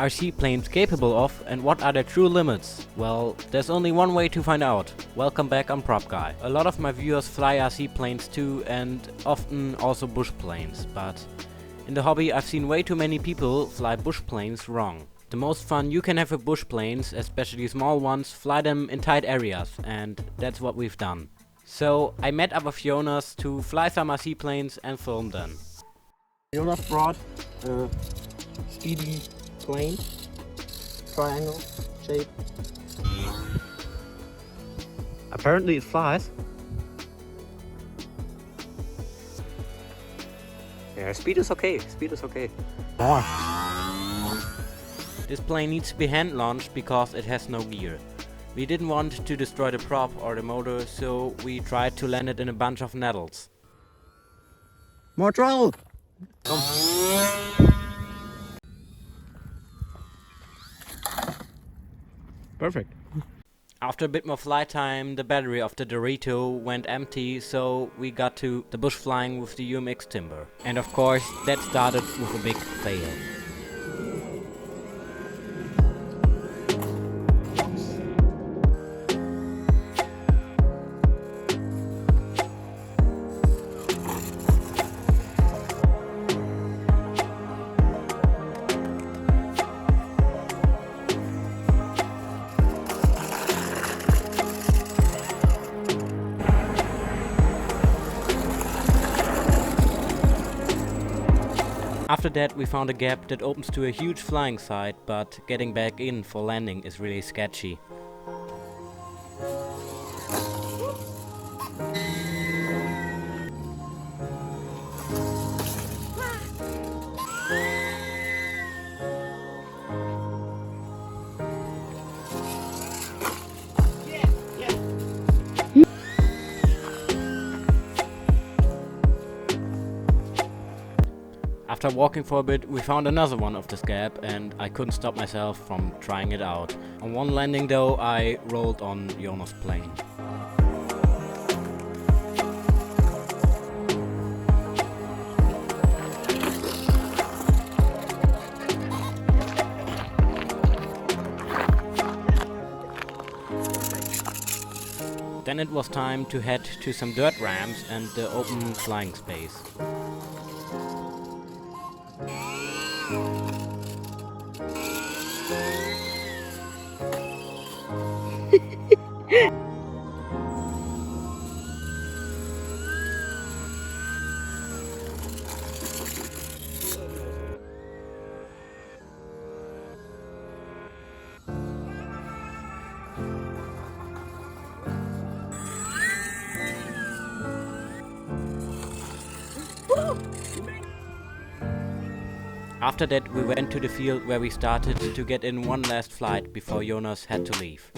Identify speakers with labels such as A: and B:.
A: are seaplanes capable of, and what are their true limits? Well, there's only one way to find out. Welcome back on Prop Guy. A lot of my viewers fly RC planes too, and often also bush planes, but in the hobby I've seen way too many people fly bush planes wrong. The most fun you can have with bush planes, especially small ones, fly them in tight areas, and that's what we've done. So I met up with Jonas to fly some RC planes and film them.
B: Jonas brought a speedy plane, triangle shape.
A: Apparently it flies. Yeah, speed is okay,
B: More.
A: This plane needs to be hand launched because it has no gear. We didn't want to destroy the prop or the motor, so we tried to land it in a bunch of nettles.
B: More trouble!
A: Perfect. After a bit more flight time, the battery of the Dorito went empty, so we got to the bush flying with the UMX timber. And of course, that started with a big fail. After that we found a gap that opens to a huge flying site, but getting back in for landing is really sketchy. After walking for a bit, we found another one of this gap, and I couldn't stop myself from trying it out. On one landing though, I rolled on Jonas' plane. Then it was time to head to some dirt ramps and the open flying space. After that we went to the field where we started to get in one last flight before Jonas had to leave.